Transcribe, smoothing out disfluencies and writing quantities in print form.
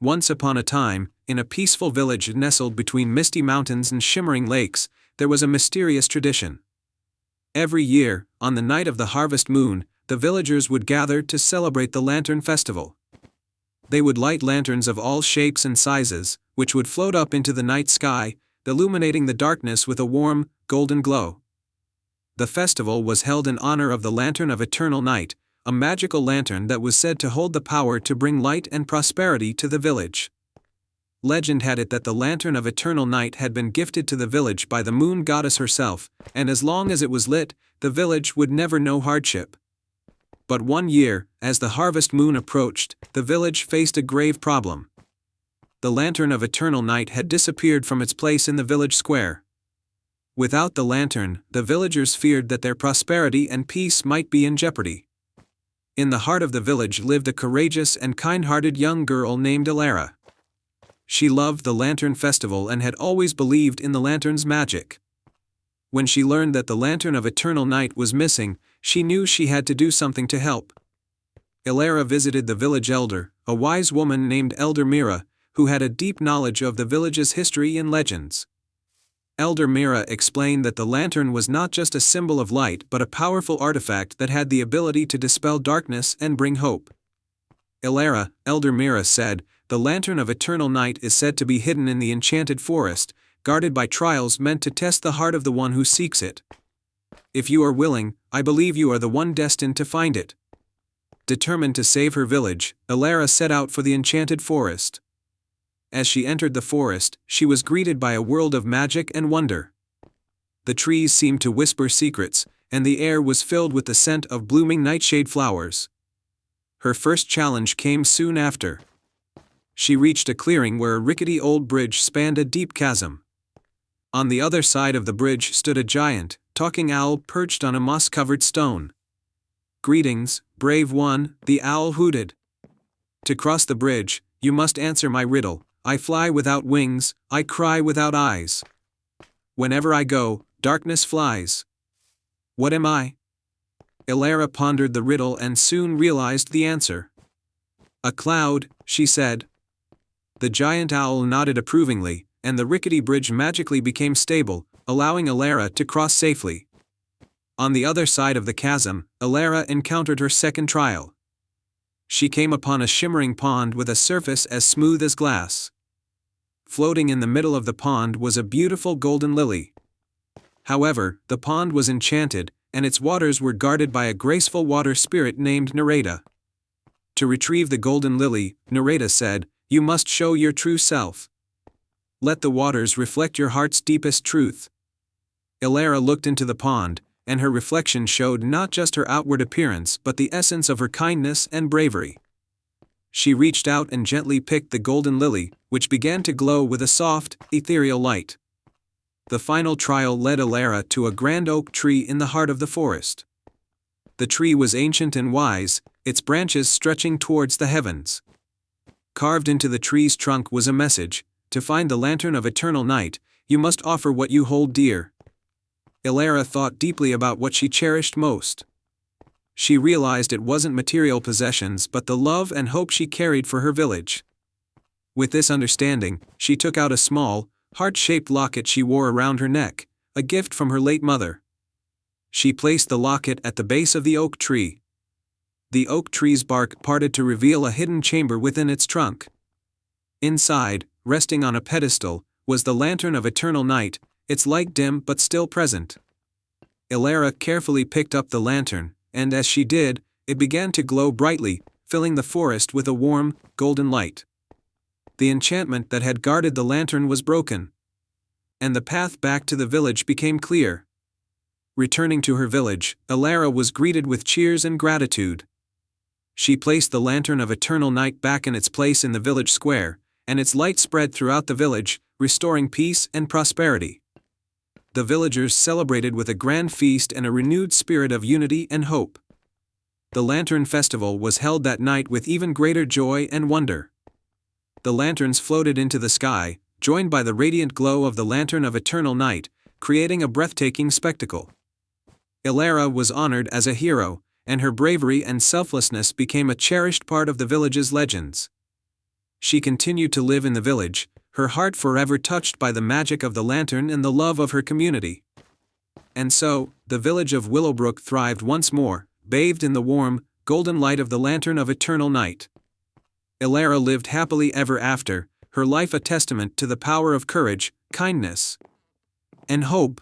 Once upon a time, in a peaceful village nestled between misty mountains and shimmering lakes, there was a mysterious tradition. Every year, on the night of the harvest moon, the villagers would gather to celebrate the Lantern Festival. They would light lanterns of all shapes and sizes, which would float up into the night sky, illuminating the darkness with a warm, golden glow. The festival was held in honor of the Lantern of Eternal Night, a magical lantern that was said to hold the power to bring light and prosperity to the village. Legend had it that the Lantern of Eternal Night had been gifted to the village by the moon goddess herself, and as long as it was lit, the village would never know hardship. But one year, as the harvest moon approached, the village faced a grave problem. The Lantern of Eternal Night had disappeared from its place in the village square. Without the lantern, the villagers feared that their prosperity and peace might be in jeopardy. In the heart of the village lived a courageous and kind-hearted young girl named Alara. She loved the Lantern Festival and had always believed in the lantern's magic. When she learned that the Lantern of Eternal Night was missing, she knew she had to do something to help. Alara visited the village elder, a wise woman named Elder Mira, who had a deep knowledge of the village's history and legends. Elder Mira explained that the lantern was not just a symbol of light but a powerful artifact that had the ability to dispel darkness and bring hope. Alara, Elder Mira said, the Lantern of Eternal Night is said to be hidden in the enchanted forest, guarded by trials meant to test the heart of the one who seeks it. If you are willing, I believe you are the one destined to find it. Determined to save her village, Alara set out for the enchanted forest. As she entered the forest, she was greeted by a world of magic and wonder. The trees seemed to whisper secrets, and the air was filled with the scent of blooming nightshade flowers. Her first challenge came soon after. She reached a clearing where a rickety old bridge spanned a deep chasm. On the other side of the bridge stood a giant, talking owl perched on a moss-covered stone. "Greetings, brave one," the owl hooted. "To cross the bridge, you must answer my riddle. I fly without wings, I cry without eyes. Whenever I go, darkness flies. What am I?" Alara pondered the riddle and soon realized the answer. "A cloud," she said. The giant owl nodded approvingly, and the rickety bridge magically became stable, allowing Alara to cross safely. On the other side of the chasm, Alara encountered her second trial. She came upon a shimmering pond with a surface as smooth as glass. Floating in the middle of the pond was a beautiful golden lily. However, the pond was enchanted, and its waters were guarded by a graceful water spirit named Nareda. To retrieve the golden lily, Nareda said, "You must show your true self. Let the waters reflect your heart's deepest truth." Alara looked into the pond, and her reflection showed not just her outward appearance but the essence of her kindness and bravery. She reached out and gently picked the golden lily, which began to glow with a soft, ethereal light. The final trial led Alara to a grand oak tree in the heart of the forest. The tree was ancient and wise, its branches stretching towards the heavens. Carved into the tree's trunk was a message: to find the Lantern of Eternal Night, you must offer what you hold dear. Alara thought deeply about what she cherished most. She realized it wasn't material possessions but the love and hope she carried for her village. With this understanding, she took out a small, heart-shaped locket she wore around her neck, a gift from her late mother. She placed the locket at the base of the oak tree. The oak tree's bark parted to reveal a hidden chamber within its trunk. Inside, resting on a pedestal, was the Lantern of Eternal Night, its light dim but still present. Alara carefully picked up the lantern, and as she did, it began to glow brightly, filling the forest with a warm, golden light. The enchantment that had guarded the lantern was broken, and the path back to the village became clear. Returning to her village, Alara was greeted with cheers and gratitude. She placed the Lantern of Eternal Night back in its place in the village square, and its light spread throughout the village, restoring peace and prosperity. The villagers celebrated with a grand feast and a renewed spirit of unity and hope. The Lantern Festival was held that night with even greater joy and wonder. The lanterns floated into the sky, joined by the radiant glow of the Lantern of Eternal Night, creating a breathtaking spectacle. Alara was honored as a hero, and her bravery and selflessness became a cherished part of the village's legends. she continued to live in the village, her heart forever touched by the magic of the lantern and the love of her community. And so, the village of Willowbrook thrived once more, bathed in the warm, golden light of the lantern of eternal night. Ilara lived happily ever after, her life a testament to the power of courage, kindness, and hope,